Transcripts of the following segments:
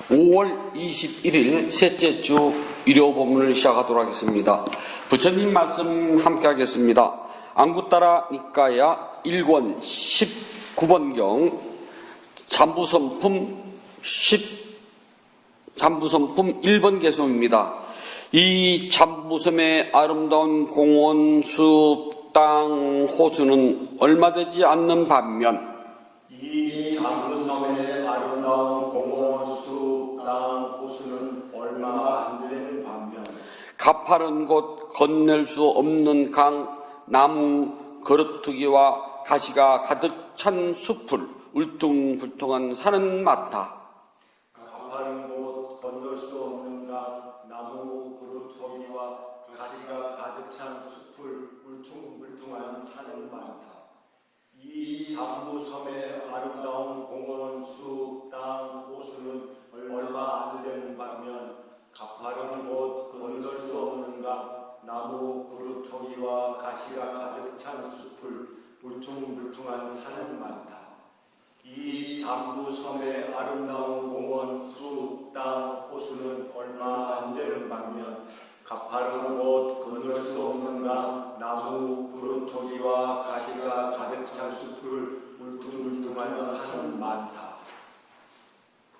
5월 21일 셋째 주 일요 본문을 시작하도록 하겠습니다. 부처님 말씀 함께 하겠습니다. 안구따라 니까야 1권 19번경 잠부선품 1번 개송입니다. 이 잠부섬의 아름다운 공원, 숲, 땅, 호수는 얼마 되지 않는 반면 이 잠부섬의 아름다운 공원, 숲, 땅, 호수는 얼마 안 되는 반면 가파른 곳, 건널 수 없는 강, 나무, 거르투기와 가시가 가득 찬 숲을 울퉁불퉁한 산은 많다. 가파른 곳, 건널 수 없는 강, 나무, 그루터기와 가시가 가득 찬 숲을 울퉁불퉁한 산은 많다. 이 잠부섬의 아름다운 공원, 숲, 땅, 호수는 얼마 안 되는 반면 가파른 곳, 건널 수 없는 강, 나무, 그루터기와 가시가 가득 찬 숲을 울퉁불퉁한 산은 많다. 이 잠부섬의 아름다운 공원, 숲, 땅, 호수는 얼마 안 되는 반면 가파른 곳, 건널 수 없는 강, 나무, 그루터기와 가시가 가득 찬 숲을 울퉁불퉁한 산은 많다.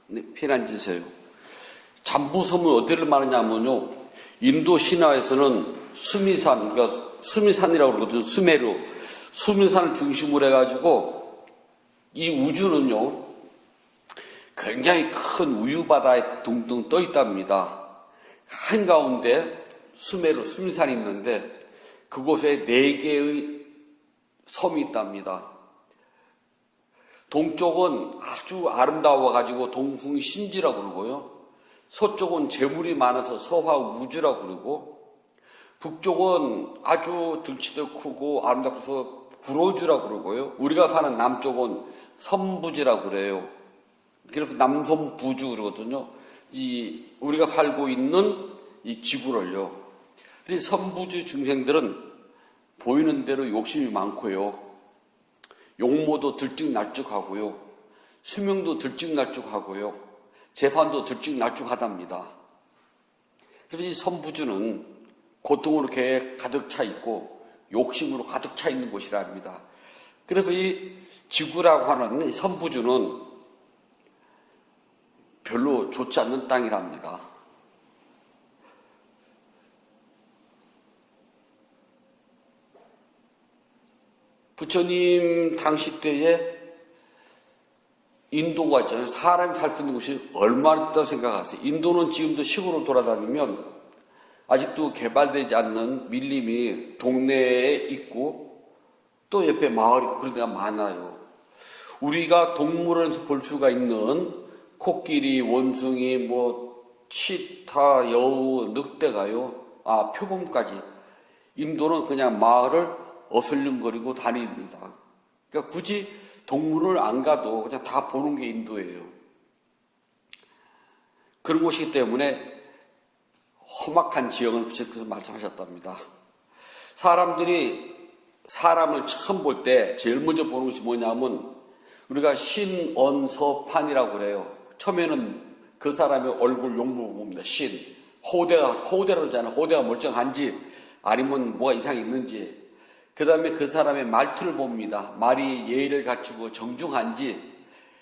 네, 편안해지세요. 잠부섬은 어디를 말하냐면요, 인도 신화에서는 수미산, 그러니까 수미산이라고 그러거든요. 수메르, 수미산을 중심으로 해가지고 이 우주는요 굉장히 큰 우유바다에 둥둥 떠 있답니다. 한가운데 수메르, 수미산이 있는데 그곳에 4개의 섬이 있답니다. 동쪽은 아주 아름다워가지고 동풍신지라고 그러고요, 서쪽은 재물이 많아서 서화우주라고 그러고, 북쪽은 아주 등치도 크고 아름답고 구로주라고 그러고요, 우리가 사는 남쪽은 섬부지라고 그래요. 그래서 남섬부주 그러거든요. 우리가 살고 있는 이 지구를요. 그래서 섬부주 중생들은 보이는 대로 욕심이 많고요, 용모도 들쭉날쭉하고요, 수명도 들쭉날쭉하고요, 재판도 들쭉날쭉하답니다. 그래서 이 섬부주는 고통으로 가득 차 있고 욕심으로 가득 차 있는 곳이라 합니다. 그래서 이 지구라고 하는 이 섬부주는 별로 좋지 않는 땅이랍니다. 부처님 당시 때에 인도가 있잖아요. 사람이 살 수 있는 곳이 얼마나 있다고 생각하세요? 인도는 지금도 시골을 돌아다니면 아직도 개발되지 않는 밀림이 동네에 있고 또 옆에 마을이 있고 그런 데가 많아요. 우리가 동물원에서 볼 수가 있는 코끼리, 원숭이, 치타, 여우, 늑대가요, 표범까지 인도는 그냥 마을을 어슬렁거리고 다닙니다. 그러니까 굳이 동물을 안 가도 그냥 다 보는 게 인도예요. 그런 곳이기 때문에 험악한 지형을 부처님께서 말씀하셨답니다. 사람들이 사람을 처음 볼 때 제일 먼저 보는 것이 뭐냐면 우리가 신언서판이라고 그래요. 처음에는 그 사람의 얼굴 용모를 봅니다. 호대라고 그러잖아요. 호대가 멀쩡한지 아니면 뭐가 이상이 있는지. 그 다음에 그 사람의 말투를 봅니다. 말이 예의를 갖추고 정중한지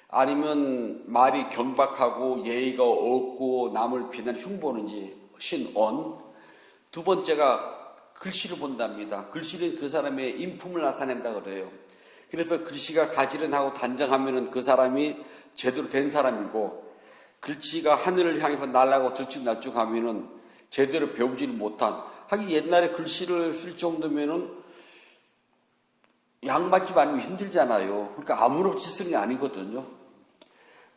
아니면 말이 경박하고 예의가 없고 남을 비난해 흉보는지, 신언. 두 번째가 글씨를 본답니다. 글씨는 그 사람의 인품을 나타낸다 그래요. 그래서 글씨가 가지런하고 단정하면 그 사람이 제대로 된 사람이고, 글씨가 하늘을 향해서 날아가고 들쭉날쭉하면 제대로 배우지를 못한, 하긴 옛날에 글씨를 쓸 정도면은 양맞지 않으면 힘들잖아요. 그러니까 아무렇지 쓰는 게 아니거든요.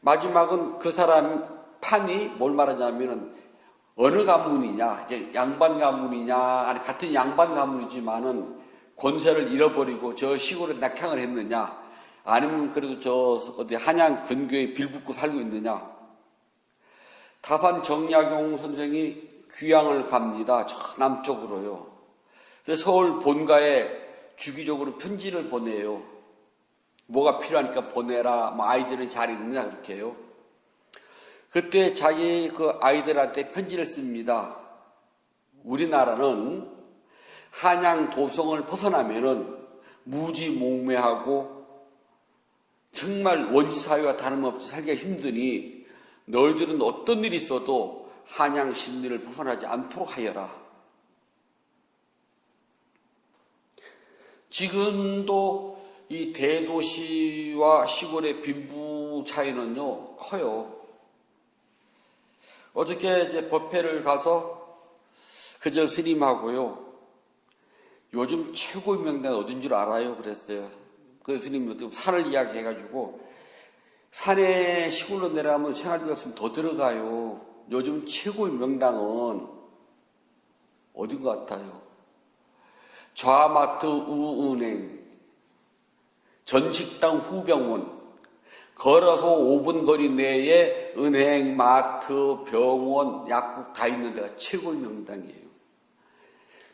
마지막은 그 사람 판이 뭘 말하냐면은 어느 가문이냐, 이제 양반 가문이냐, 아니 같은 양반 가문이지만은 권세를 잃어버리고 저 시골에 낙향을 했느냐, 아니면 그래도 저 어디 한양 근교에 빌붙고 살고 있느냐. 다산 정약용 선생이 귀향을 갑니다. 저 남쪽으로요. 그래서 서울 본가에 주기적으로 편지를 보내요. 뭐가 필요하니까 보내라. 아이들은 잘 있느냐 그렇게 해요. 그때 자기 그 아이들한테 편지를 씁니다. 우리나라는 한양 도성을 벗어나면은 무지몽매하고 정말 원시사회와 다름없이 살기가 힘드니 너희들은 어떤 일이 있어도 한양 신리를 벗어나지 않도록 하여라. 지금도 이 대도시와 시골의 빈부 차이는요, 커요. 어저께 이제 법회를 가서 그저 스님하고요, 요즘 최고의 명당 어딘 줄 알아요? 그랬어요. 그 스님이 산을 이야기해가지고, 산에 시골로 내려가면 생활비가 없으면 더 들어가요. 요즘 최고의 명당은 어딘 것 같아요? 좌마트 우은행, 전식당 후병원, 걸어서 5분 거리 내에 은행, 마트, 병원, 약국 다 있는 데가 최고의 명당이에요.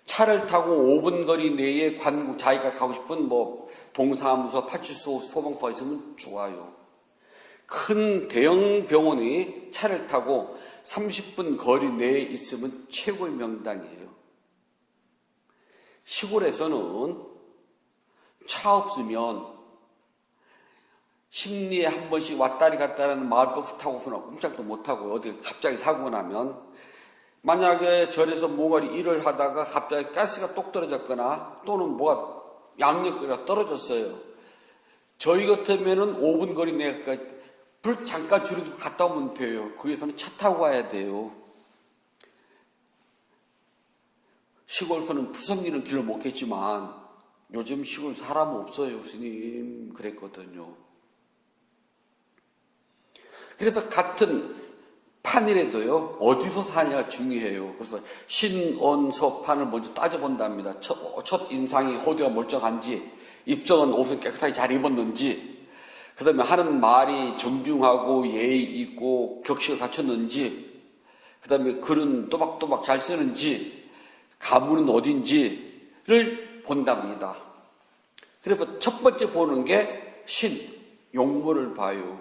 차를 타고 5분 거리 내에 관국, 자기가 가고 싶은 뭐 동사무소, 파출소, 소방서가 있으면 좋아요. 큰 대형 병원이 차를 타고 30분 거리 내에 있으면 최고의 명당이에요. 시골에서는 차 없으면 심리에 한 번씩 왔다리 갔다라는 마을버스 타고서는 꼼짝도 못하고 어디 갑자기 사고 나면, 만약에 절에서 뭔가 일을 하다가 갑자기 가스가 똑 떨어졌거나 또는 뭐가 양력거리가 떨어졌어요. 저희 같으면은 5분 거리 내까지 불 잠깐 줄여도 갔다 오면 돼요. 거기서는 차 타고 가야 돼요. 시골에서는 부성리는 길을 못 겠지만 요즘 시골 사람 없어요. 스님 그랬거든요. 그래서 같은 판이라도요, 어디서 사냐가 중요해요. 그래서 신원서판을 먼저 따져본답니다. 첫 인상이 호되가 멀쩡한지, 입성은 옷을 깨끗하게 잘 입었는지, 그 다음에 하는 말이 정중하고 예의 있고 격식을 갖췄는지, 그 다음에 글은 또박또박 잘 쓰는지, 가문은 어딘지를 본답니다. 그래서 첫 번째 보는 게 용모를 봐요.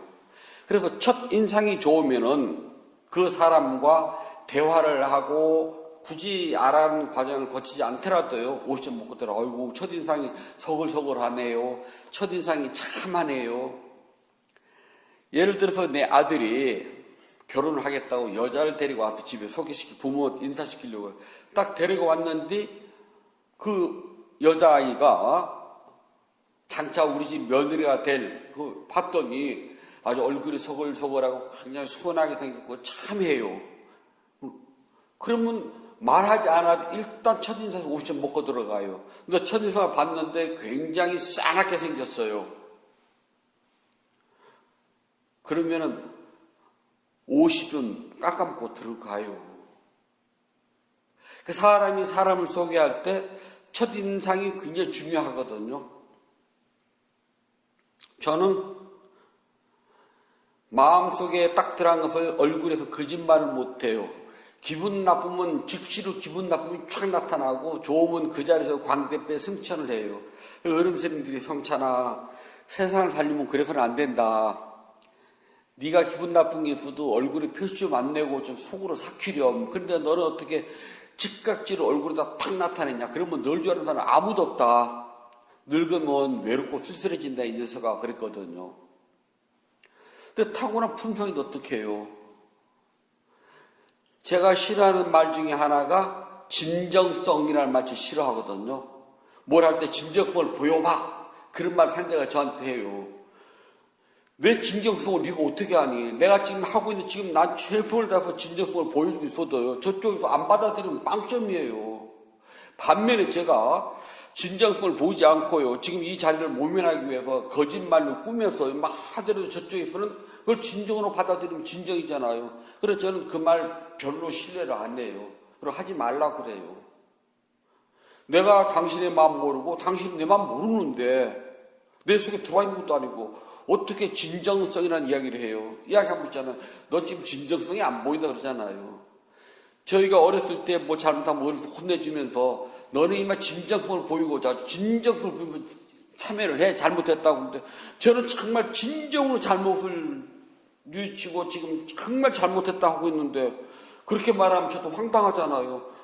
그래서 첫 인상이 좋으면은 그 사람과 대화를 하고 굳이 알아가는 과정을 거치지 않더라도요, 옷이 먹고 들어, 아이고, 첫인상이 서글서글하네요. 첫인상이 참하네요. 예를 들어서 내 아들이 결혼을 하겠다고 여자를 데리고 와서 집에 부모 인사시키려고 딱 데리고 왔는데, 그 여자아이가 장차 우리 집 며느리가 봤더니 아주 얼굴이 서글서글하고 굉장히 수건하게 생겼고 참해요. 그러면 말하지 않아도 일단 첫인상에서 옷이 먹고 들어가요. 근데 첫인상을 봤는데 굉장히 싸납게 생겼어요. 그러면은 50분 깎아먹고 들어가요. 그 사람이 사람을 소개할 때 첫인상이 굉장히 중요하거든요. 저는 마음속에 딱 들어간 것을 얼굴에서 거짓말을 못해요. 기분 나쁘면 즉시로 기분 나쁨이 쫙 나타나고, 좋으면 그 자리에서 광대뼈 승천을 해요. 어른스님들이 성찬아, 세상을 살려면 그래서는 안 된다. 네가 기분 나쁜 게 있어도 얼굴에 표시 좀 안 내고 좀 속으로 삭히렴. 그런데 너는 어떻게 즉각지로 얼굴에다 팍 나타내냐. 그러면 널 줄 아는 사람 아무도 없다. 늙으면 외롭고 쓸쓸해진다, 이 녀석아. 그랬거든요. 근데 타고난 품성이 어떻게 해요? 제가 싫어하는 말 중에 하나가 진정성이라는 말 제가 싫어하거든요. 뭘 할 때 진정성을 보여봐. 그런 말 상대가 저한테 해요. 내 진정성을 네가 어떻게 하니? 내가 지금 하고 있는, 지금 난 최선을 다해서 진정성을 보여주고 있어도요, 저쪽에서 안 받아들이면 빵점이에요. 반면에 제가 진정성을 보이지 않고요, 지금 이 자리를 모면하기 위해서 거짓말로 꾸며서 막 하더라도 저쪽에서는 그걸 진정으로 받아들이면 진정이잖아요. 그래서 저는 그 말 별로 신뢰를 안 해요. 그리고 하지 말라고 그래요. 내가 당신의 마음 모르고 당신은 내 마음 모르는데 내 속에 들어와 있는 것도 아니고 어떻게 진정성이라는 이야기를 해요? 이야기하고 있잖아요. 너 지금 진정성이 안 보인다 그러잖아요. 저희가 어렸을 때 뭐 잘못하면 어렸을 때 혼내주면서 너는 이만 진정성을 보이고자 진정성을 보이면 참여를 해. 잘못했다고. 근데 저는 정말 진정으로 잘못을 뉘우치고 지금 정말 잘못했다 하고 있는데 그렇게 말하면 저도 황당하잖아요.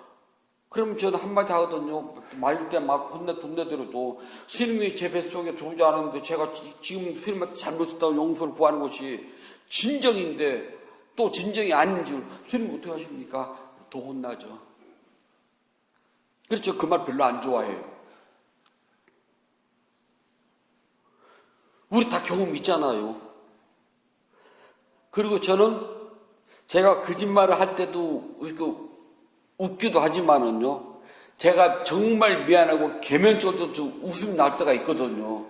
그러면 저는 한마디 하거든요. 말릴 때 막 혼내더라도 스님이 제 뱃속에 들어오지 않았는데 제가 지금 스님한테 잘못했다고 용서를 구하는 것이 진정인데 또 진정이 아닌 줄 스님 어떻게 하십니까? 더 혼나죠. 그렇죠. 그 말 별로 안 좋아해요. 우리 다 경험 있잖아요. 그리고 저는 제가 거짓말을 할 때도 웃기도 하지만은요, 제가 정말 미안하고 개면적으로 웃음이 날 때가 있거든요.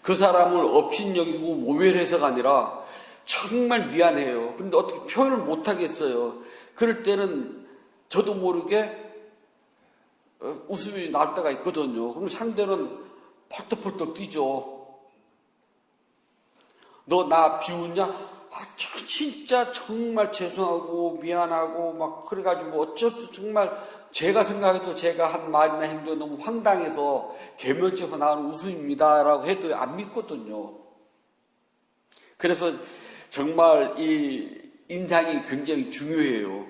그 사람을 업신여기고 모멸해서가 아니라 정말 미안해요. 그런데 어떻게 표현을 못 하겠어요. 그럴 때는 저도 모르게 웃음이 날 때가 있거든요. 그럼 상대는 펄떡펄떡 뛰죠. 너 나 비웃냐? 진짜 정말 죄송하고 미안하고 막 그래가지고 어쩔 수 정말 제가 생각해도 제가 한 말이나 행동이 너무 황당해서 개멸적에서 나오는 웃음입니다라고 해도 안 믿거든요. 그래서 정말 이 인상이 굉장히 중요해요.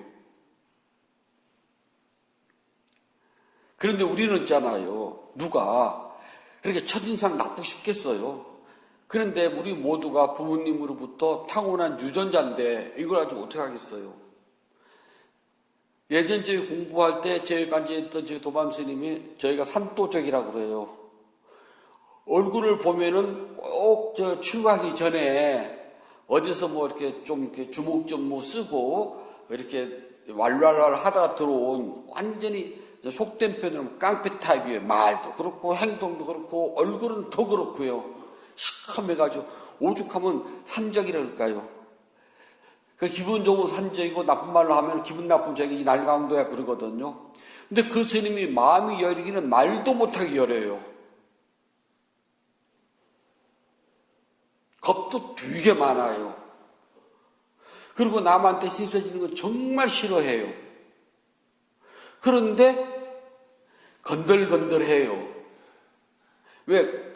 그런데 우리는 있잖아요. 누가 그렇게 첫인상 나쁘고 싶겠어요. 그런데 우리 모두가 부모님으로부터 타고난 유전자인데 이걸 가지고 어떻게 하겠어요? 예전 저희 공부할 때 저희 간지했던 저희 도반 스님이 저희가 산도적이라고 그래요. 얼굴을 보면은 꼭 저 출가하기 전에 어디서 뭐 이렇게 좀 이렇게 주먹 좀 뭐 쓰고 이렇게 왈왈왈 하다 들어온 완전히 속된 표현으로 깡패 타입이에요. 말도 그렇고 행동도 그렇고 얼굴은 더 그렇고요. 시커매가지고 오죽하면 산적이랄까요. 그 기분 좋은 산적이고 나쁜 말로 하면 기분 나쁜 적이 날강도야 그러거든요. 근데 그 스님이 마음이 여리기는 말도 못하게 여려요. 겁도 되게 많아요. 그리고 남한테 씻어지는 건 정말 싫어해요. 그런데 건들건들해요. 왜?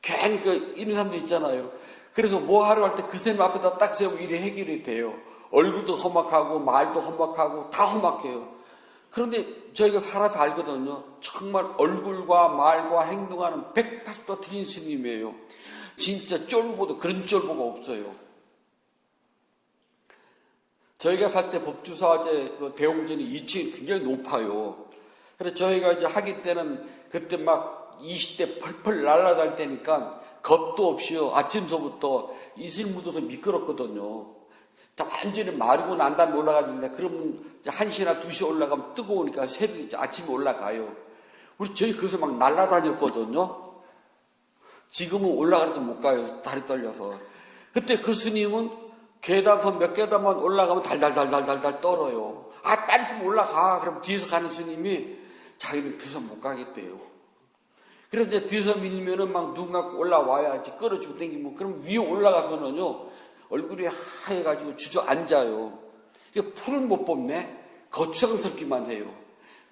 괜히 이런 사람도 있잖아요. 그래서 뭐 하러 갈 때 그 스님 앞에다 딱 세우고 일이 해결이 돼요. 얼굴도 험악하고 말도 험악하고 다 험악해요. 그런데 저희가 살아서 알거든요. 정말 얼굴과 말과 행동하는 180도 틀린 스님이에요. 진짜 쫄보도 그런 쫄보가 없어요. 저희가 살 때 법주사제 그 대웅전이 2층이 굉장히 높아요. 그래서 저희가 이제 하기 때는 그때 막 20대 펄펄 날아갈 때니까 겁도 없이요. 아침서부터 이슬 묻어서 미끄럽거든요. 완전히 마르고 난 다음에 올라가는데 그러면 1시나 2시 올라가면 뜨거우니까 새벽 아침에 올라가요. 우리 저희 거기서 막 날아다녔거든요. 지금은 올라가도 못 가요. 다리 떨려서. 그때 그 스님은 계단선 몇 계단만 올라가면 달달달달달달 떨어요. 아 빨리 좀 올라가. 그럼 뒤에서 가는 스님이 자기는 뒤에서 못 가겠대요. 그래서 이제 뒤에서 밀면은 막 누군가 올라와야지 끌어주고 땡기면 그럼 위에 올라가서는요 얼굴이 하얘가지고 주저앉아요. 풀을 못 뽑네. 거추장스럽기만 해요.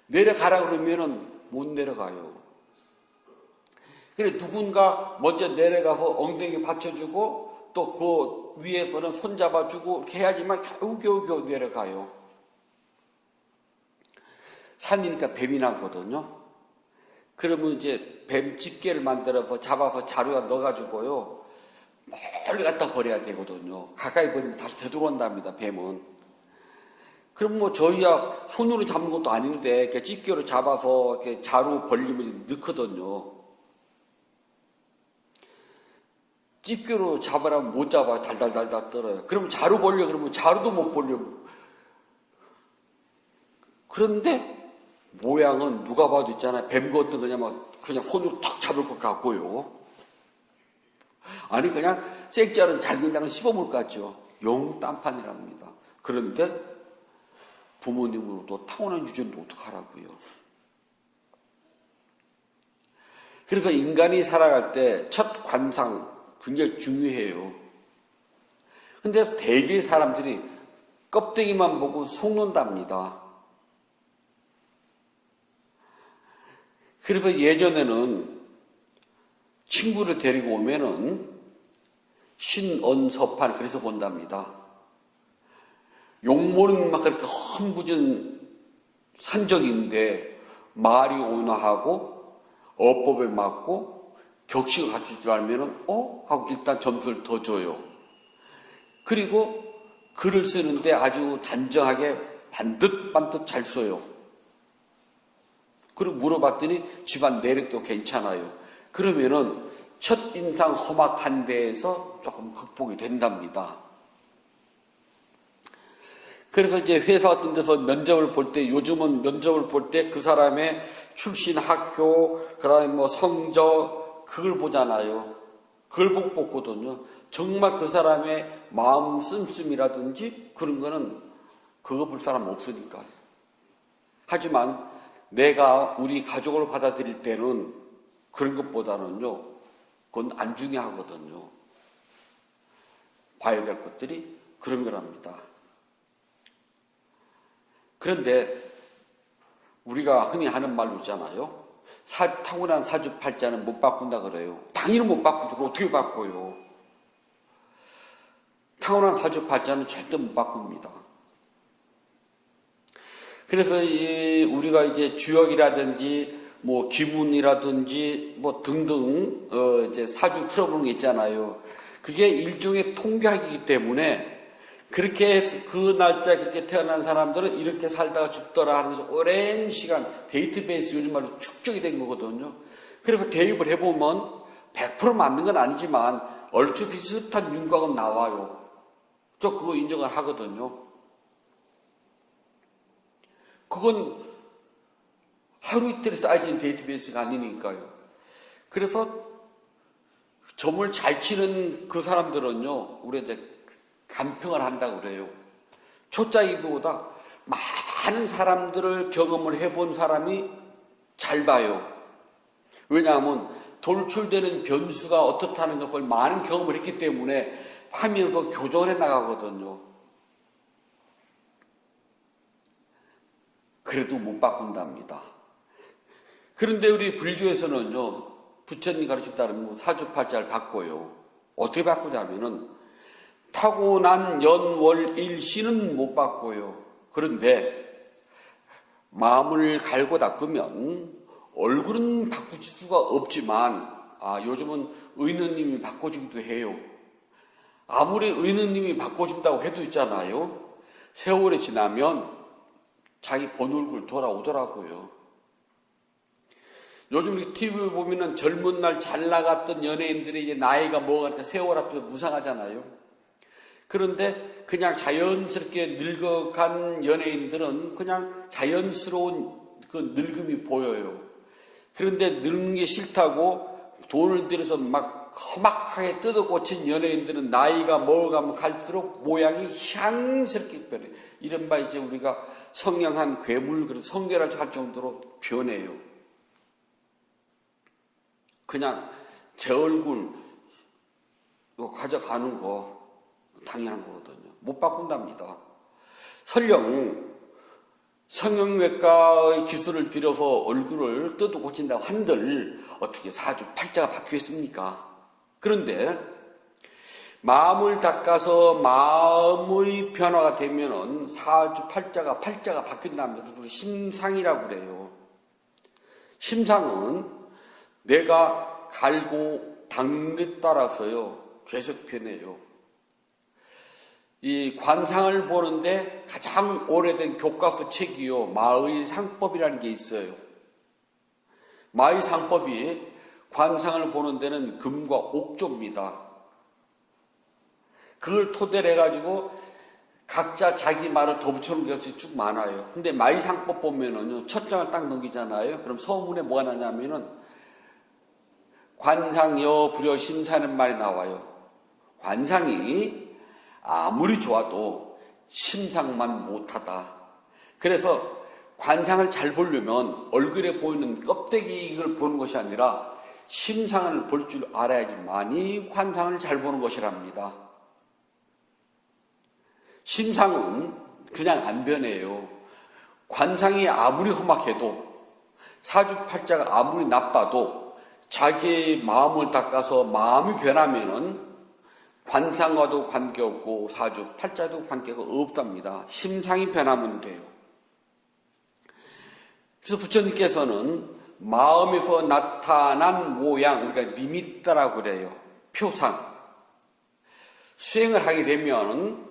내려가라 그러면은 못 내려가요. 그래 누군가 먼저 내려가서 엉덩이 받쳐주고 또 그 위에서는 손잡아주고 이렇게 해야지만 겨우 내려가요. 산이니까 뱀이 나거든요. 그러면 이제 뱀 집게를 만들어서 잡아서 자루에 넣어가지고요. 멀리 갖다 버려야 되거든요. 가까이 버리면 다시 되돌아온답니다, 뱀은. 그럼 뭐 저희야 손으로 잡는 것도 아닌데 이렇게 집게로 잡아서 이렇게 자루 벌리면 넣거든요. 집게로 잡으라면 못 잡아. 달달달달 떨어요. 그럼 자루 벌려 그러면 자루도 못 벌려. 그런데 모양은 누가 봐도 있잖아요. 뱀 같은 그냥 손으로 턱 잡을 것 같고요. 아니 그냥 생짜는 잘근장을 씹어먹을 것 같죠. 영 딴판이랍니다. 그런데 부모님으로도 타고난 유전도 어떡하라고요. 그래서 인간이 살아갈 때 첫 관상 굉장히 중요해요. 근데 대개 사람들이 껍데기만 보고 속는답니다. 그래서 예전에는 친구를 데리고 오면은 신언서판 그래서 본답니다. 용모는 막 그렇게 험부진 산적인데 말이 온화하고 어법에 맞고 격식을 갖출 줄 알면은 하고 일단 점수를 더 줘요. 그리고 글을 쓰는데 아주 단정하게 반듯반듯 잘 써요. 그리고 물어봤더니 집안 내력도 괜찮아요. 그러면은 첫인상 험악한 데에서 조금 극복이 된답니다. 그래서 이제 회사 같은 데서 면접을 볼 때, 요즘은 면접을 볼 때 그 사람의 출신 학교, 그 다음에 뭐 성적, 그걸 보잖아요. 그걸 보고 뽑거든요. 정말 그 사람의 마음 씀씀이라든지 그런 거는 그거 볼 사람 없으니까. 하지만 내가 우리 가족을 받아들일 때는 그런 것보다는요, 그건 안 중요하거든요. 봐야 될 것들이 그런 거랍니다. 그런데 우리가 흔히 하는 말로 있잖아요. 타고난 사주팔자는 못 바꾼다 그래요. 당연히 못 바꾸죠. 그럼 어떻게 바꿔요? 타고난 사주팔자는 절대 못 바꿉니다. 그래서 우리가 이제 주역이라든지 뭐 기분이라든지 뭐 등등 이제 사주 풀어보는 게 있잖아요. 그게 일종의 통계학이기 때문에 그렇게 해서 그 날짜 그렇게 태어난 사람들은 이렇게 살다가 죽더라 하면서 오랜 시간 데이터베이스 요즘 말로 축적이 된 거거든요. 그래서 대입을 해보면 100% 맞는 건 아니지만 얼추 비슷한 윤곽은 나와요. 저 그거 인정을 하거든요. 그건 하루 이틀에 쌓여진 데이터베이스가 아니니까요. 그래서 점을 잘 치는 그 사람들은요, 우리 이제 간평을 한다고 그래요. 초짜이보다 많은 사람들을 경험을 해본 사람이 잘 봐요. 왜냐하면 돌출되는 변수가 어떻다는 것을 많은 경험을 했기 때문에 하면서 교정해 나가거든요. 그래도 못 바꾼답니다. 그런데 우리 불교에서는요, 부처님 가르쳐 따르면 사주팔자를 바꿔요. 어떻게 바꾸냐면은 타고난 연월일시는 못 바꿔요. 그런데 마음을 갈고 닦으면 얼굴은 바꿀 수가 없지만 요즘은 의느님이 바꿔주기도 해요. 아무리 의느님이 바꿔준다고 해도 있잖아요. 세월이 지나면 자기 본 얼굴 돌아오더라고요. 요즘 우리 TV에 보면은 젊은 날 잘 나갔던 연예인들이 이제 나이가 먹으니까 세월 앞에서 무상하잖아요. 그런데 그냥 자연스럽게 늙어간 연예인들은 그냥 자연스러운 그 늙음이 보여요. 그런데 늙는 게 싫다고 돈을 들여서 막 험악하게 뜯어 고친 연예인들은 나이가 먹어가면 갈수록 모양이 향스럽게 변해요. 이른바 이제 우리가 성형한 괴물, 그런 성괴를 할 정도로 변해요. 그냥 제 얼굴 이거 가져가는 거 당연한 거거든요. 못 바꾼답니다. 설령 성형외과의 기술을 빌어서 얼굴을 뜯어 고친다고 한들 어떻게 사주팔자가 바뀌겠습니까? 그런데 마음을 닦아서 마음의 변화가 되면은 사주팔자가 바뀐답니다. 그래서 우리 심상이라고 그래요. 심상은 내가 갈고 닦는 데 따라서요 계속 변해요. 이 관상을 보는데 가장 오래된 교과서 책이요 마의상법이라는 게 있어요. 마의상법이 관상을 보는 데는 금과 옥조입니다. 그걸 토대로 해가지고 각자 자기 말을 더 붙여놓은 것이 쭉 많아요. 근데 마의상법 보면은요 첫 장을 딱 넘기잖아요. 그럼 서문에 뭐가 나냐면은 관상여 불여 심사는 말이 나와요. 관상이 아무리 좋아도 심상만 못하다. 그래서 관상을 잘 보려면 얼굴에 보이는 껍데기를 보는 것이 아니라 심상을 볼 줄 알아야지만이 관상을 잘 보는 것이랍니다. 심상은 그냥 안 변해요. 관상이 아무리 험악해도 사주팔자가 아무리 나빠도 자기의 마음을 닦아서 마음이 변하면은 관상과도 관계없고 사주, 팔자도 관계가 없답니다. 심상이 변하면 돼요. 그래서 부처님께서는 마음에서 나타난 모양, 그러니까 니미따라고 그래요. 표상. 수행을 하게 되면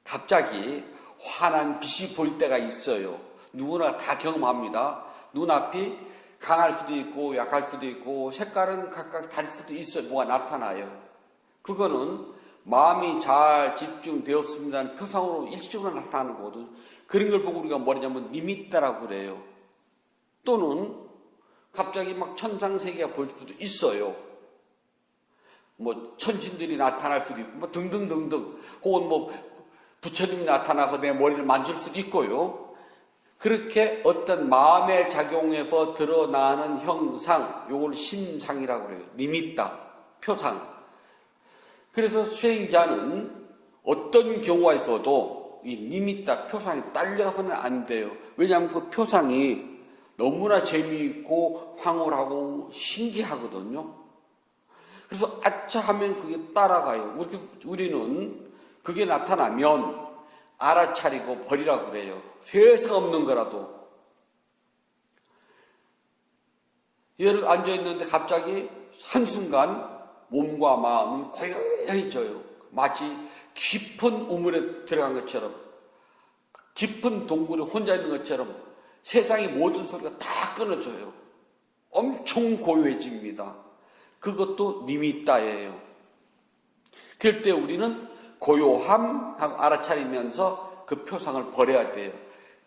갑자기 환한 빛이 보일 때가 있어요. 누구나 다 경험합니다. 눈앞이 강할 수도 있고 약할 수도 있고 색깔은 각각 다를 수도 있어요. 뭐가 나타나요. 그거는 마음이 잘 집중되었습니다는 표상으로 일시적으로 나타나는 거거든. 그런 걸 보고 우리가 뭐냐면 니미따라고 그래요. 또는 갑자기 막 천상세계가 보일 수도 있어요. 뭐 천신들이 나타날 수도 있고 뭐 등등등등. 혹은 뭐 부처님이 나타나서 내 머리를 만질 수도 있고요. 그렇게 어떤 마음의 작용에서 드러나는 형상, 요걸 심상이라고 그래요. 니미따, 표상. 그래서 수행자는 어떤 경우가 있어도 이 니미따, 표상이 딸려서는 안 돼요. 왜냐하면 그 표상이 너무나 재미있고 황홀하고 신기하거든요. 그래서 아차 하면 그게 따라가요. 우리는 그게 나타나면 알아차리고 버리라고 그래요. 세상 없는 거라도. 얘를 앉아있는데 갑자기 한순간 몸과 마음이 고요해져요. 마치 깊은 우물에 들어간 것처럼, 깊은 동굴에 혼자 있는 것처럼 세상의 모든 소리가 다 끊어져요. 엄청 고요해집니다. 그것도 니미따예요. 그럴 때 우리는 고요함하고 알아차리면서 그 표상을 버려야 돼요.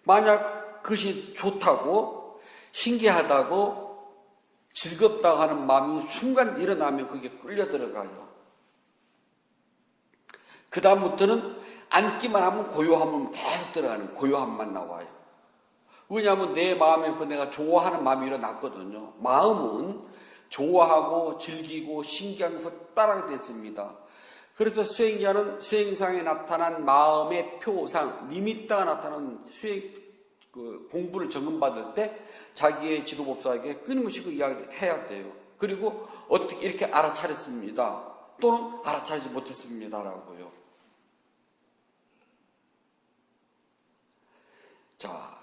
만약 그것이 좋다고 신기하다고 즐겁다고 하는 마음이 순간 일어나면 그게 끌려 들어가요. 그 다음부터는 앉기만 하면 고요함은 계속 들어가는 고요함만 나와요. 왜냐하면 내 마음에서 내가 좋아하는 마음이 일어났거든요. 마음은 좋아하고 즐기고 신기하면서 따라가게 됐습니다. 그래서 수행자는 수행상에 나타난 마음의 표상, 니미따가 나타나는 공부를 점검받을 때 자기의 지도법사에게 끊임없이 그 이야기를 해야 돼요. 그리고 어떻게 이렇게 알아차렸습니다. 또는 알아차리지 못했습니다라고요. 자,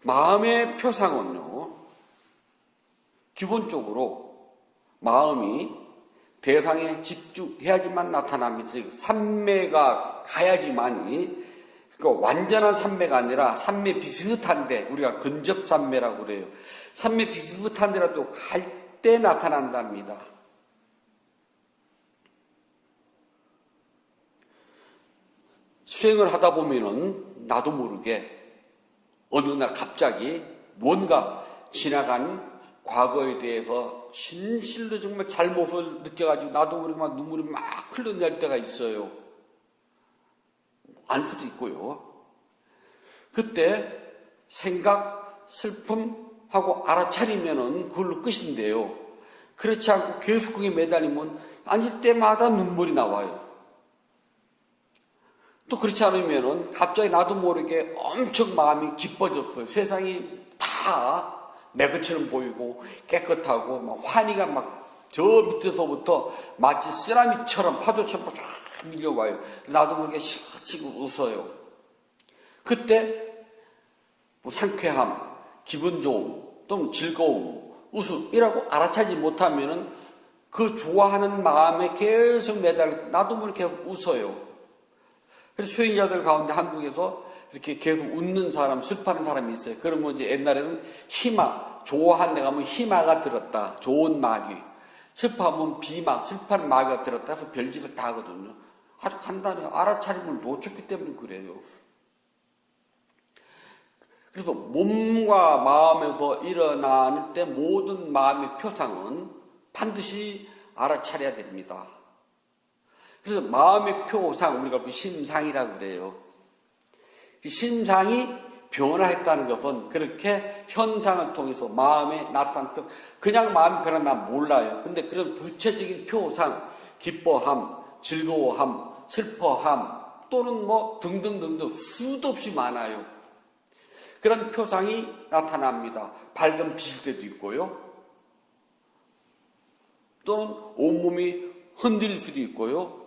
마음의 표상은요, 기본적으로 마음이 대상에 집중해야지만 나타납니다. 즉, 삼매가 가야지만이, 그러니까 완전한 삼매가 아니라 삼매 비슷한데, 우리가 근접삼매라고 그래요. 삼매 비슷한데라도 갈 때 나타난답니다. 수행을 하다 보면은 나도 모르게 어느 날 갑자기 뭔가 지나간 과거에 대해서 진실로 정말 잘못을 느껴가지고 나도 모르게 막 눈물이 막 흘러낼 때가 있어요. 알 수도 있고요. 그때 생각, 슬픔하고 알아차리면은 그걸로 끝인데요. 그렇지 않고 계속 그게 매달리면 앉을 때마다 눈물이 나와요. 또 그렇지 않으면은 갑자기 나도 모르게 엄청 마음이 기뻐졌어요. 세상이 다 내 것처럼 보이고 깨끗하고 막 환희가 막 저 밑에서부터 마치 쓰라미처럼 파도처럼 쫙 밀려와요. 나도 모르게 시끄치고 웃어요. 그때 뭐 상쾌함, 기분 좋음, 또는 즐거움, 웃음이라고 알아차리지 못하면은 그 좋아하는 마음에 계속 매달려 나도 모르게 계속 웃어요. 그래서 수행자들 가운데 한국에서 이렇게 계속 웃는 사람, 슬퍼하는 사람이 있어요. 그러면 이제 옛날에는 희마, 좋아하는 데 가면 희마가 들었다. 좋은 마귀. 슬퍼하면 비마, 슬퍼하는 마귀가 들었다 해서 별짓을 다 하거든요. 아주 간단해요. 알아차림을 놓쳤기 때문에 그래요. 그래서 몸과 마음에서 일어나는 때 모든 마음의 표상은 반드시 알아차려야 됩니다. 그래서 마음의 표상, 우리가 심상이라고 그래요. 심상이 변화했다는 것은 그렇게 현상을 통해서 마음에 나타난 표, 그냥 마음이 변한다면 몰라요. 근데 그런 구체적인 표상, 기뻐함, 즐거워함, 슬퍼함, 또는 뭐 등등등등 수도 없이 많아요. 그런 표상이 나타납니다. 밝은 빛일 때도 있고요. 또는 온몸이 흔들릴 수도 있고요.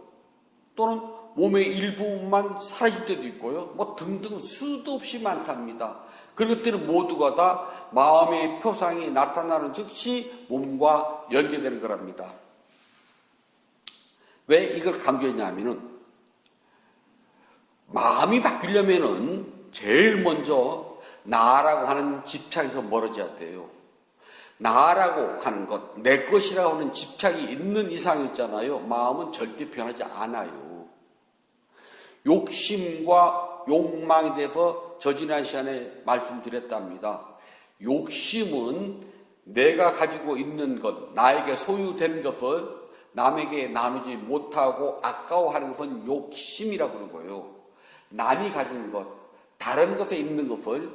또는 몸의 일부분만 사라질 때도 있고요. 뭐 등등 수도 없이 많답니다. 그런 것들은 모두가 다 마음의 표상이 나타나는 즉시 몸과 연계되는 거랍니다. 왜 이걸 강조했냐면은 마음이 바뀌려면은 제일 먼저 나라고 하는 집착에서 멀어져야 돼요. 나라고 하는 것, 내 것이라고 하는 집착이 있는 이상 있잖아요. 마음은 절대 변하지 않아요. 욕심과 욕망에 대해서 저 지난 시간에 말씀드렸답니다. 욕심은 내가 가지고 있는 것, 나에게 소유된 것을 남에게 나누지 못하고 아까워하는 것은 욕심이라고 그러는 거예요. 남이 가진 것, 다른 것에 있는 것을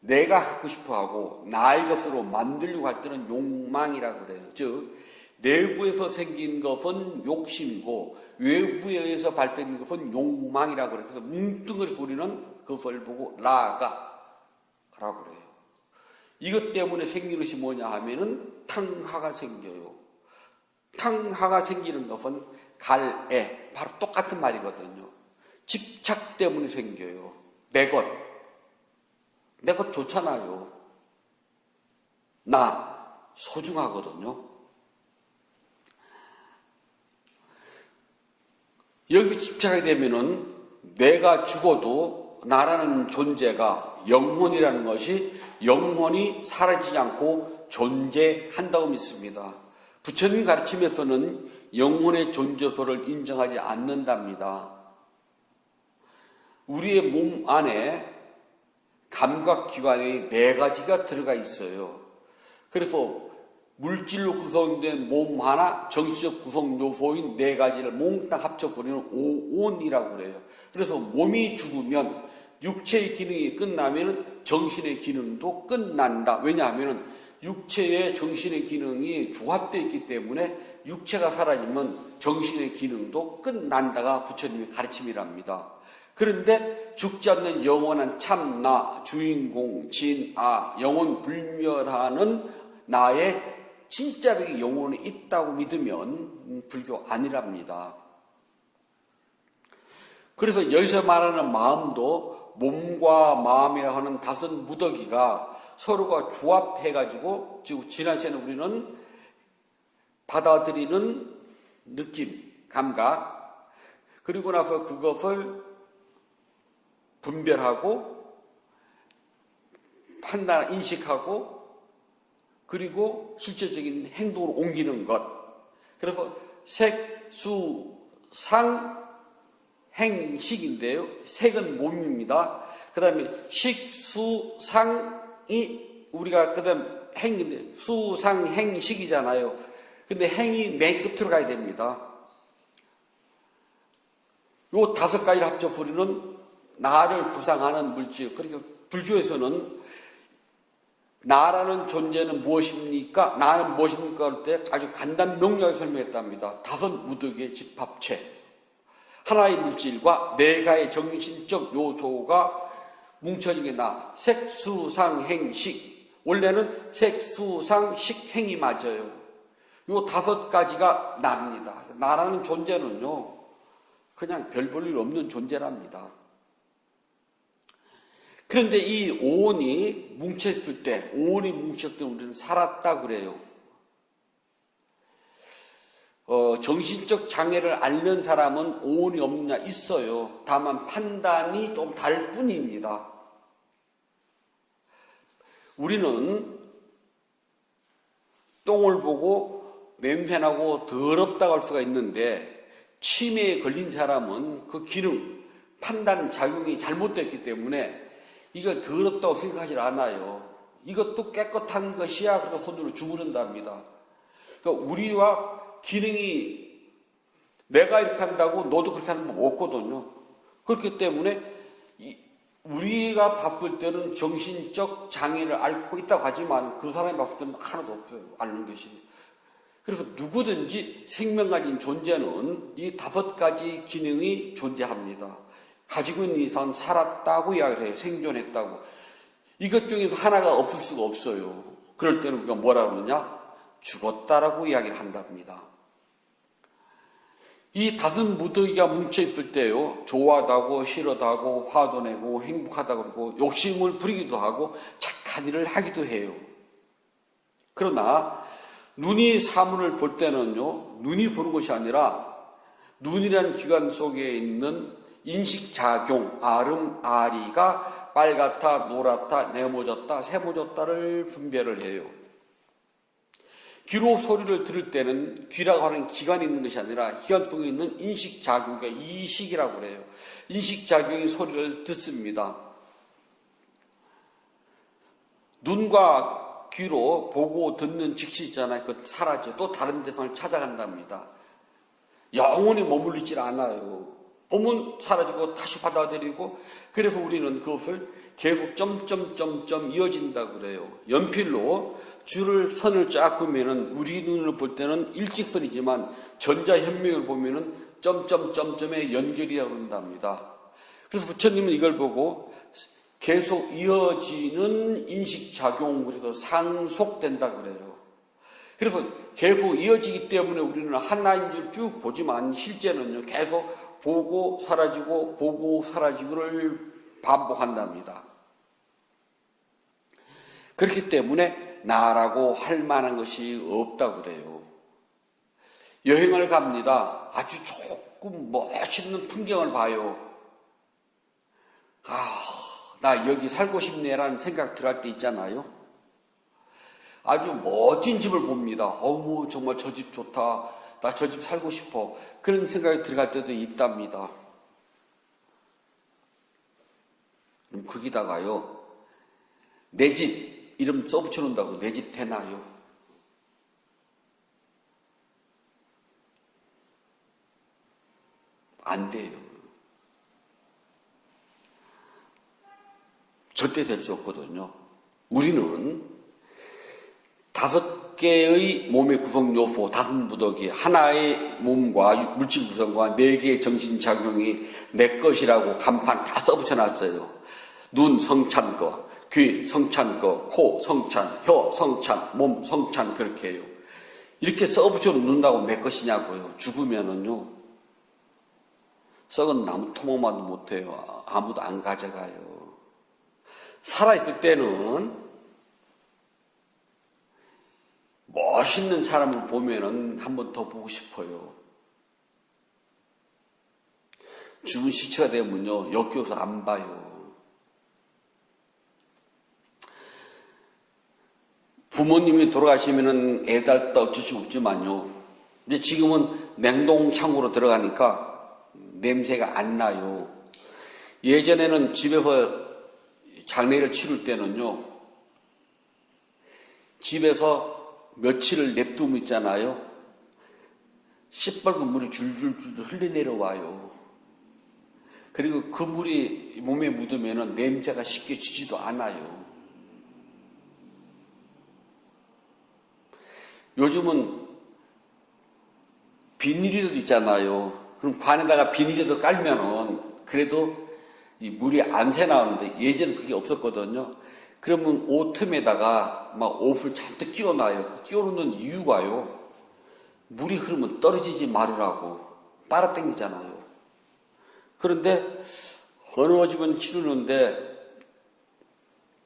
내가 갖고 싶어하고 나의 것으로 만들려고 할 때는 욕망이라고 그래요. 즉 내부에서 생긴 것은 욕심이고 외부에 의해서 발생된 것은 욕망이라고 그래요. 그래서 뭉뚱그려서 우리는 그것을 보고 라가라고 그래요. 이것 때문에 생기는 것이 뭐냐 하면은 탕하가 생겨요. 탕하가 생기는 것은 갈애, 바로 똑같은 말이거든요. 집착 때문에 생겨요. 내 것 좋잖아요. 나 소중하거든요. 여기서 집착하게 되면은 내가 죽어도 나라는 존재가 영혼이라는 것이 영혼이 사라지지 않고 존재한다고 믿습니다. 부처님 가르침에서는 영혼의 존재소를 인정하지 않는답니다. 우리의 몸 안에 감각기관이 4가지가 들어가 있어요. 그래서 물질로 구성된 몸 하나, 정신적 구성 요소인 4가지를 몽땅 합쳐서 우리는 오온이라고 그래요. 그래서 몸이 죽으면 육체의 기능이 끝나면 정신의 기능도 끝난다. 왜냐하면 육체의 정신의 기능이 조합되어 있기 때문에 육체가 사라지면 정신의 기능도 끝난다가 부처님의 가르침이랍니다. 그런데 죽지 않는 영원한 참나, 주인공, 진아, 영원 불멸하는 나의 진짜적인 영혼이 있다고 믿으면 불교 아니랍니다. 그래서 여기서 말하는 마음도 몸과 마음이라고 하는 5 무더기가 서로가 조합해가지고 지금 지난 시간에 우리는 받아들이는 느낌, 감각, 그리고 나서 그것을 분별하고 판단, 인식하고 그리고 실제적인 행동으로 옮기는 것. 그래서 색, 수, 상, 행식인데요. 색은 몸입니다. 그 다음에 식, 수, 상이 우리가 그 다음 행인데 수, 상, 행, 식이잖아요. 근데 행이 맨 끝으로 가야 됩니다. 요 5가지를 합쳐서 우리는 나를 구상하는 물질, 그러니까 불교에서는 나라는 존재는 무엇입니까? 나는 무엇입니까? 할 때 아주 간단 명료하게 설명했답니다. 5 무더기의 집합체. 하나의 물질과 4가의 정신적 요소가 뭉쳐진 게 나. 색, 수, 상, 행, 식. 원래는 색, 수, 상, 식, 행이 맞아요. 요 5가지가 납니다. 나라는 존재는요, 그냥 별 볼 일 없는 존재랍니다. 그런데 이 오온이 뭉쳤을 때, 우리는 살았다 그래요. 정신적 장애를 앓는 사람은 오온이 없느냐? 있어요. 다만 판단이 좀 다를 뿐입니다. 우리는 똥을 보고 냄새나고 더럽다고 할 수가 있는데 치매에 걸린 사람은 그 기능, 판단 작용이 잘못됐기 때문에 이걸 더럽다고 생각하지 않아요. 이것도 깨끗한 것이야. 그래서 손으로 주무른답니다. 그러니까 우리와 기능이 내가 이렇게 한다고 너도 그렇게 하는 건 없거든요. 그렇기 때문에 우리가 바쁠 때는 정신적 장애를 앓고 있다고 하지만 그 사람이 바쁠 때는 하나도 없어요. 앓는 것이. 그래서 누구든지 생명 가진 존재는 이 5가지 기능이 존재합니다. 가지고 있는 이상 살았다고 이야기를 해요. 생존했다고. 이것 중에서 하나가 없을 수가 없어요. 그럴 때는 우리가 뭐라 그러느냐? 죽었다라고 이야기를 한답니다. 이 다섯 무더기가 뭉쳐있을 때요, 좋아도 하고 싫어도 하고 화도 내고 행복하다 그러고 욕심을 부리기도 하고 착한 일을 하기도 해요. 그러나 눈이 사물을 볼 때는요, 눈이 보는 것이 아니라 눈이라는 기관 속에 있는 인식작용, 아름아리가 빨갛다, 노랗다, 네모졌다, 세모졌다를 분별을 해요. 귀로 소리를 들을 때는 귀라고 하는 기관이 있는 것이 아니라 기관 속에 있는 인식작용이 이식이라고 그래요. 인식작용이 소리를 듣습니다. 눈과 귀로 보고 듣는 즉시 있잖아요. 그거 사라져. 또 다른 대상을 찾아간답니다. 영원히 머물리질 않아요. 보면 사라지고 다시 받아들이고, 그래서 우리는 그것을 계속 점점점점 이어진다고 그래요. 연필로 줄을 선을 쫙 그으면은 우리 눈으로 볼 때는 일직선이지만 전자현명을 보면은 점점점점의 연결이라고 그런답니다. 그래서 부처님은 이걸 보고 계속 이어지는 인식작용, 그래서 상속된다 그래요. 그래서 계속 이어지기 때문에 우리는 하나인 줄 쭉 보지만 실제는요, 계속 보고 사라지고 보고 사라지고를 반복한답니다. 그렇기 때문에 나라고 할 만한 것이 없다고 그래요. 여행을 갑니다. 아주 조금 멋있는 풍경을 봐요. 나 여기 살고 싶네라는 생각 들어갈 때 있잖아요. 아주 멋진 집을 봅니다. 어우, 정말 저 집 좋다. 나 저 집 살고 싶어. 그런 생각이 들어갈 때도 있답니다. 그럼 거기다가요, 내 집 이름 써붙여 놓는다고 내 집 되나요? 안 돼요. 절대 될 수 없거든요. 우리는 5개의 몸의 구성요소, 5무더기, 하나의 몸과 물질 구성과 4개의 정신작용이 내 것이라고 간판 다 써붙여놨어요. 눈 성찬거, 귀 성찬거, 코 성찬, 혀 성찬, 몸 성찬, 그렇게 해요. 이렇게 써붙여 놓는다고 내 것이냐고요. 죽으면은요, 썩은 나무 토막만도 못해요. 아무도 안 가져가요. 살아있을 때는 멋있는 사람을 보면은 한 번 더 보고 싶어요. 죽은 시체가 되면요, 역겨워서 안 봐요. 부모님이 돌아가시면은 애달다 어쩔 수 없지만요, 이제 지금은 냉동창고로 들어가니까 냄새가 안 나요. 예전에는 집에서 장례를 치를 때는요, 집에서 며칠을 냅두면 있잖아요, 시뻘건 물이 줄줄줄 흘러내려와요. 그리고 그 물이 몸에 묻으면 냄새가 쉽게 지지도 않아요. 요즘은 비닐이라도 있잖아요. 그럼 관에다가 비닐이라도 깔면은 그래도 이 물이 안 새나오는데, 예전엔 그게 없었거든요. 그러면 옷 틈에다가 막 옷을 잔뜩 끼워놔요. 끼워놓는 이유가요, 물이 흐르면 떨어지지 말으라고 빨아당기잖아요. 그런데 어느 집은 치르는데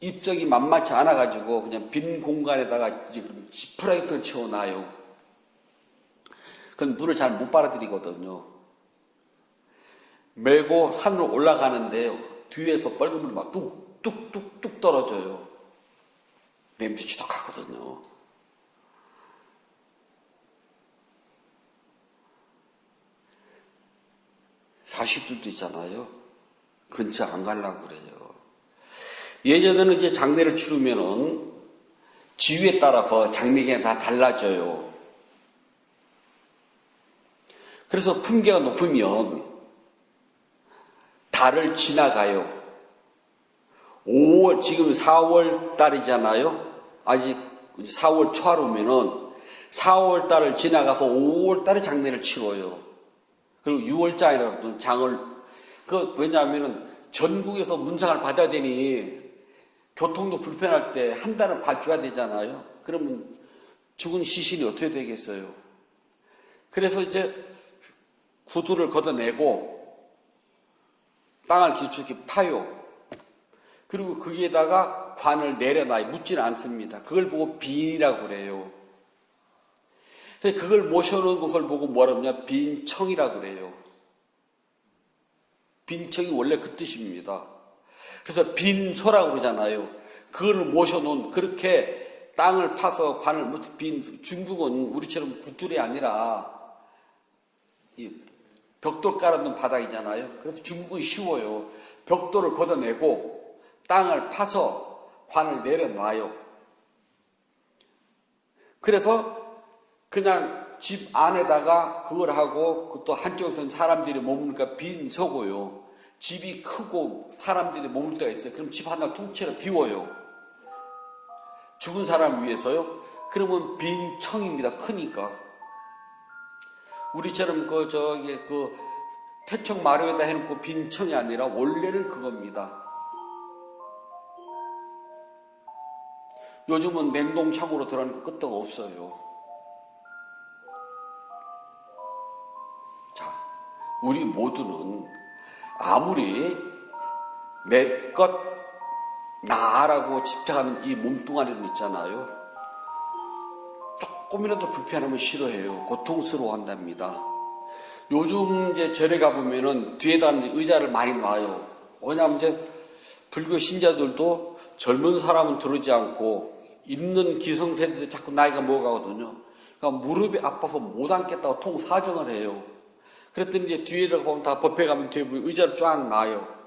입적이 만만치 않아가지고 그냥 빈 공간에다가 지금 지프라이트를 채워놔요. 그건 물을 잘 못 빨아들이거든요. 메고 산으로 올라가는데 뒤에서 빨간 물이 막 뚝뚝뚝뚝 떨어져요. 냄새 지독하거든요. 자식들도 있잖아요. 근처 안 가려고 그래요. 예전에는 이제 장례를 치르면은 지위에 따라서 장례기가 다 달라져요. 그래서 품계가 높으면 달을 지나가요. 5월, 지금 4월 달이잖아요. 아직 4월 초하루면은 4월 달을 지나가서 5월 달에 장례를 치러요. 그리고 6월 달이라도 장을, 왜냐하면은 전국에서 문상을 받아야 되니 교통도 불편할 때 한 달은 봐줘야 되잖아요. 그러면 죽은 시신이 어떻게 되겠어요? 그래서 이제 구두를 걷어내고 땅을 깊숙이 파요. 그리고 거기에다가 관을 내려놔요. 묻지는 않습니다. 그걸 보고 빈이라고 그래요. 그래서 그걸 모셔놓은 것을 보고 뭐라 그러냐? 빈청이라고 그래요. 빈청이 원래 그 뜻입니다. 그래서 빈소라고 그러잖아요. 그걸 모셔놓은, 그렇게 땅을 파서 관을, 중국은 우리처럼 구들이 아니라 벽돌 깔아놓은 바닥이잖아요. 그래서 중국은 쉬워요. 벽돌을 걷어내고 땅을 파서 관을 내려놔요. 그래서 그냥 집 안에다가 그걸 하고 또 한쪽에서는 사람들이 머무니까 빈서고요. 집이 크고 사람들이 머물 때가 있어요. 그럼 집 하나 통째로 비워요. 죽은 사람을 위해서요. 그러면 빈청입니다. 크니까. 우리처럼 태청 마루에다 해놓고 빈청이 아니라 원래는 그겁니다. 요즘은 냉동창고로 들어가니까 끄떡 없어요. 자, 우리 모두는 아무리 내 것, 나라고 집착하는 이 몸뚱아리는 있잖아요. 조금이라도 불편하면 싫어해요. 고통스러워 한답니다. 요즘 이제 절에 가보면은 뒤에다 의자를 많이 놔요. 왜냐하면 이제 불교 신자들도 젊은 사람은 들어오지 않고 있는 기성세대들 자꾸 나이가 먹어가거든요. 그러니까 무릎이 아파서 못 앉겠다고 통사정을 해요. 그랬더니 이제 뒤에다가 보면 다 법회 가면 뒤에 의자를 쫙 놔요.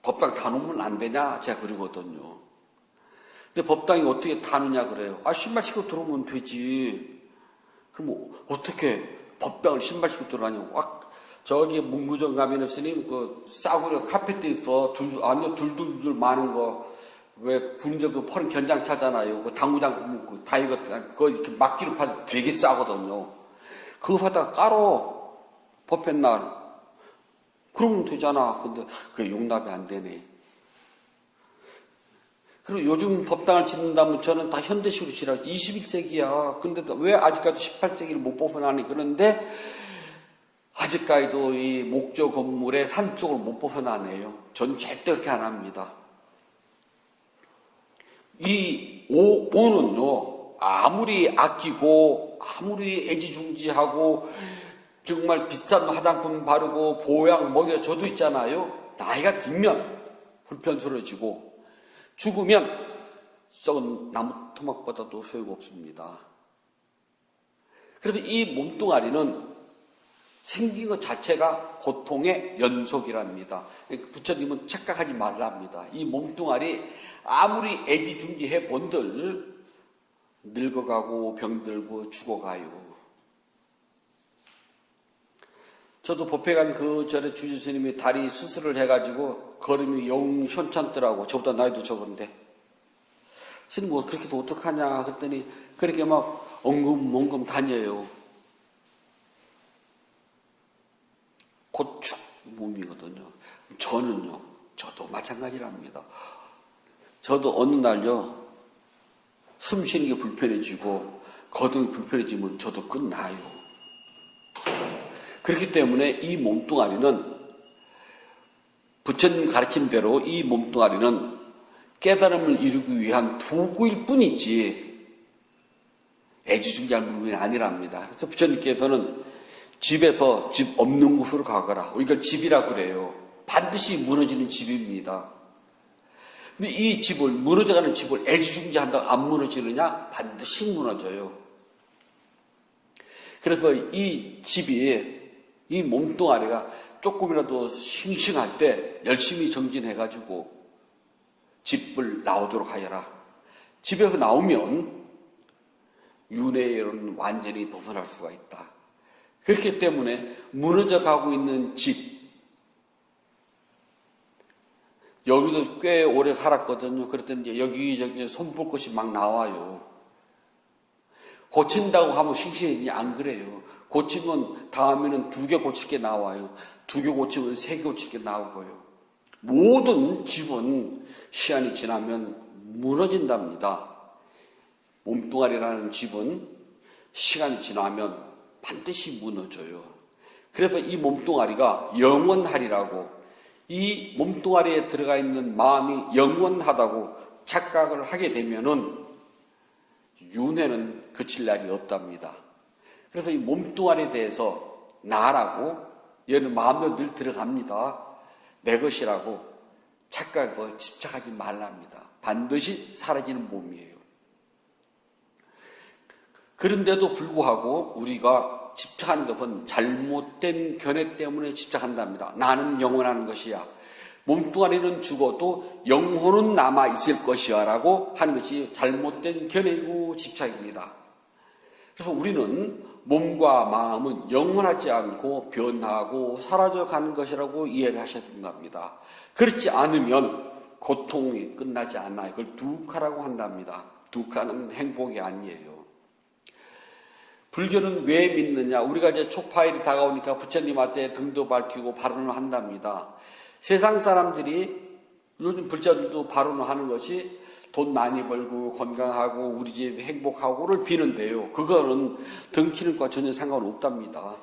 법당 다 놓으면 안 되냐? 제가 그러거든요. 근데 법당이 어떻게 다 놓냐 그래요. 신발 신고 들어오면 되지. 그럼 어떻게 법당을 신발 신고 들어가냐고. 저기 문구점 가면은 스님 싸구려 카페트 있어. 둘둘둘 많은 거. 왜 군대도 퍼른 견장 차잖아요. 당구장 다이거 그거 이렇게 막기로 파서 되게 싸거든요. 그거 사다가 깔어. 법회 날. 그러면 되잖아. 근데 그게 용납이 안 되네. 그리고 요즘 법당을 짓는다면 저는 다 현대식으로 지나고 21세기야. 근데 왜 아직까지 18세기를 못 벗어나니? 그런데 아직까지도 이 목조 건물의 산 쪽을 못 벗어나네요. 전 절대 그렇게 안 합니다. 이 오는요, 아무리 아끼고, 아무리 애지중지하고, 정말 비싼 화장품 바르고, 보양 먹여줘도 있잖아요. 나이가 들면 불편스러워지고, 죽으면 썩은 나무 토막보다도 소용없습니다. 그래서 이 몸뚱아리는 생긴 것 자체가 고통의 연속이랍니다. 부처님은 착각하지 말랍니다. 이 몸뚱아리 아무리 애지중지해 본들 늙어가고 병들고 죽어가요. 저도 법회 간 그 전에 주주 스님이 다리 수술을 해가지고 걸음이 영 현찮더라고. 저보다 나이도 적은데. 스님 뭐 그렇게 해서 어떡하냐 그랬더니 그렇게 막 엉금엉금 다녀요. 고축 몸이거든요. 저도 마찬가지랍니다. 저도 어느 날요, 숨 쉬는 게 불편해지고, 거동이 불편해지면 저도 끝나요. 그렇기 때문에 이 몸뚱아리는, 부처님 가르침대로 이 몸뚱아리는 깨달음을 이루기 위한 도구일 뿐이지, 애지중지할 물건이 아니랍니다. 그래서 부처님께서는 집에서 집 없는 곳으로 가거라. 이걸 집이라고 그래요. 반드시 무너지는 집입니다. 근데 이 집을, 무너져가는 집을 애지중지한다고 안 무너지느냐? 반드시 무너져요. 그래서 이 집이, 이 몸뚱아리가 조금이라도 싱싱할 때 열심히 정진해가지고 집을 나오도록 하여라. 집에서 나오면 윤회에는 완전히 벗어날 수가 있다. 그렇기 때문에 무너져 가고 있는 집, 여기도 꽤 오래 살았거든요. 그랬더니 이제 여기저기 손볼 곳이 막 나와요. 고친다고 하면 싱싱해지냐? 안 그래요. 고치면 다음에는 2개 고칠 게 나와요. 2개 고치면 3개 고칠 게 나오고요. 모든 집은 시간이 지나면 무너진답니다. 몸뚱아리라는 집은 시간이 지나면 반드시 무너져요. 그래서 이 몸뚱아리가 영원하리라고, 이 몸뚱아리에 들어가 있는 마음이 영원하다고 착각을 하게 되면은 윤회는 그칠 날이 없답니다. 그래서 이 몸뚱아리에 대해서 나라고, 얘는 마음도 늘 들어갑니다. 내 것이라고 착각해서 집착하지 말랍니다. 반드시 사라지는 몸이에요. 그런데도 불구하고 우리가 집착하는 것은 잘못된 견해 때문에 집착한답니다. 나는 영원한 것이야. 몸뚱아리는 죽어도 영혼은 남아 있을 것이야 라고 하는 것이 잘못된 견해이고 집착입니다. 그래서 우리는 몸과 마음은 영원하지 않고 변하고 사라져가는 것이라고 이해를 하셔야 된답니다. 그렇지 않으면 고통이 끝나지 않아요. 그걸 두카라고 한답니다. 두카는 행복이 아니에요. 불교는 왜 믿느냐? 우리가 이제 초파일이 다가오니까 부처님한테 등도 밝히고 발언을 한답니다. 세상 사람들이, 요즘 불자들도 발언을 하는 것이 돈 많이 벌고 건강하고 우리 집 행복하고를 비는데요. 그거는 등키는 것과 전혀 상관없답니다.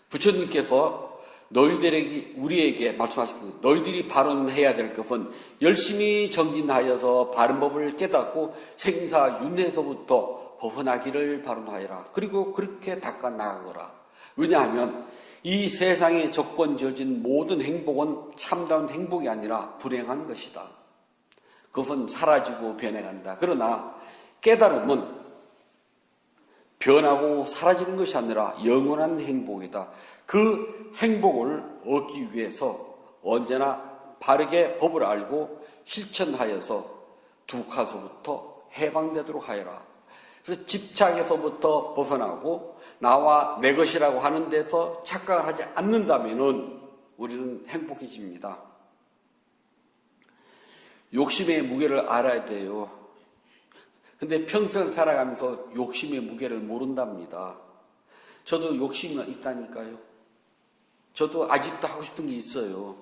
부처님께서 너희들에게, 우리에게 말씀하셨습니다. 너희들이 발언해야 될 것은 열심히 정진하여서 바른 법을 깨닫고 생사윤회에서부터 벗어나기를 발언하여라. 그리고 그렇게 닦아 나가거라. 왜냐하면 이 세상에 조건지어진 모든 행복은 참다운 행복이 아니라 불행한 것이다. 그것은 사라지고 변해간다. 그러나 깨달음은 변하고 사라지는 것이 아니라 영원한 행복이다. 그 행복을 얻기 위해서 언제나 바르게 법을 알고 실천하여서 두카서부터 해방되도록 하여라. 그래서 집착에서부터 벗어나고 나와 내 것이라고 하는 데서 착각을 하지 않는다면 우리는 행복해집니다. 욕심의 무게를 알아야 돼요. 근데 평생 살아가면서 욕심의 무게를 모른답니다. 저도 욕심이 있다니까요. 저도 아직도 하고 싶은 게 있어요.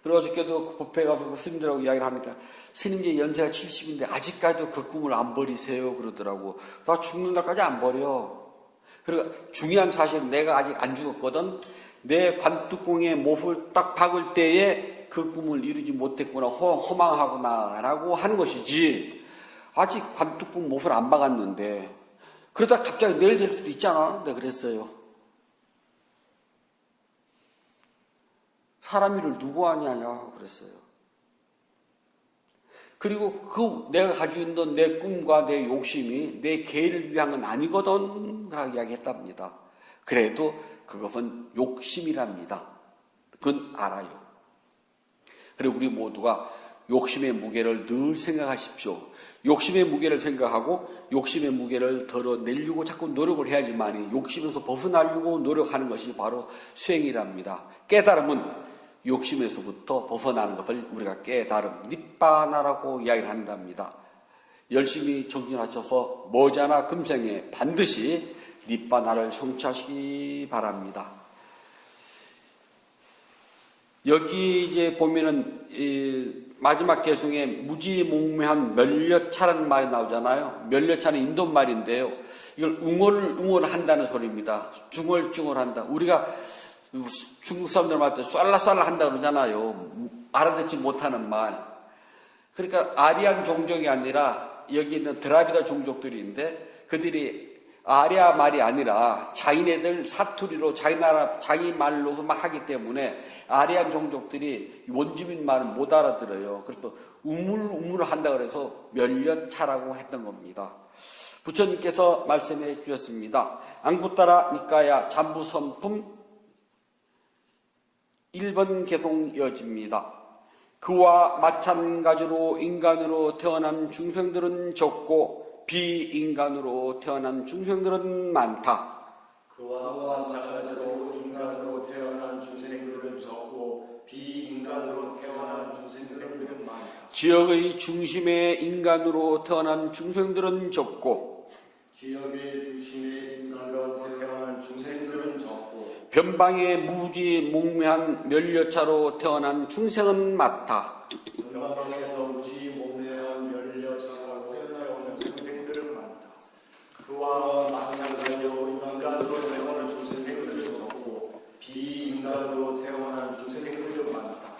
그리고 어저께도 법회 가서 스님들하고 이야기를 하니까 스님 이제 연세가 70인데 아직까지도 그 꿈을 안 버리세요 그러더라고. 나 죽는 날까지 안 버려. 그리고 중요한 사실은 내가 아직 안 죽었거든. 내 관뚜껑에 못을 딱 박을 때에 그 꿈을 이루지 못했구나, 허망하구나 라고 하는 것이지, 아직 관뚜껑 못을 안 박았는데 그러다 갑자기 내일 될 수도 있잖아. 내가 그랬어요. 사람 일을 누구 하냐고 그랬어요. 그리고 그 내가 가지고 있는 내 꿈과 내 욕심이 내 개를 위한 건 아니거든 라고 이야기했답니다. 그래도 그것은 욕심이랍니다. 그건 알아요. 그리고 우리 모두가 욕심의 무게를 늘 생각하십시오. 욕심의 무게를 생각하고 욕심의 무게를 덜어내려고 자꾸 노력을 해야지만 욕심에서 벗어나려고 노력하는 것이 바로 수행이랍니다. 깨달음은 욕심에서부터 벗어나는 것을 우리가 깨달음, 니빠나라고 이야기를 한답니다. 열심히 정진하셔서 머지않아 금생에 반드시 니빠나를 성취하시기 바랍니다. 여기 이제 보면은 이 마지막 개성에 무지몽매한 멸려차라는 말이 나오잖아요. 멸려차는 인도말인데요. 이걸 웅얼 한다는 소리입니다. 중얼중얼한다. 우리가 중국 사람들 말할 때 쏠라쏠라 한다 그러잖아요. 알아듣지 못하는 말. 그러니까 아리안 종족이 아니라 여기 있는 드라비다 종족들인데 그들이 아리아 말이 아니라 자기네들 사투리로 자기 나라 자기 말로서 막 하기 때문에 아리안 종족들이 원주민 말을 못 알아들어요. 그래서 우물우물 한다 그래서 멸려차라고 했던 겁니다. 부처님께서 말씀해 주셨습니다. 앙구따라 니까야 잠부선품 1번 개송 이어집니다. 그와 마찬가지로 인간으로 태어난 중생들은 적고 비인간으로 태어난 중생들은 많다. 그와 마찬가지로 인간으로 태어난 중생들은 적고 비인간으로 태어난 중생들은 많다. 지역의 중심에 인간으로 태어난 중생들은 적고 지역의 중심에 인간으로 태어난 중생들은 적고 변방에 무지몽매한 멸려차로 태어난 중생은 많다. 변방에서 무지몽매한 멸려차로 태어난 중생들은 많다. 인간으로 태어난 중생들은 많다.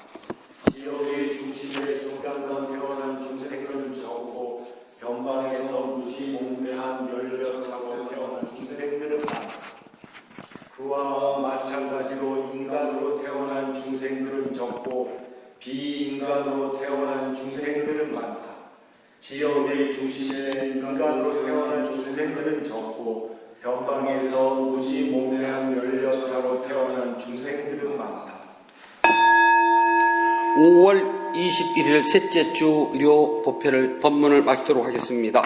지역의 중심에 인간으로 태어난 중생들은 적고 변방에서 무시몽매한 멸려차고 태어난 중생들은 많다. 그와 마찬가지로 인간으로 태어난 중생들은 적고 비인간으로 태어난 중생들은 많다. 지역의 중심에 인간으로 태어난 중생들은 적고 변방에서 무지몽매한 멸려차로 태어난 중생들은 많다. 5월 21일 셋째 주 의료 법문을 마치도록 하겠습니다.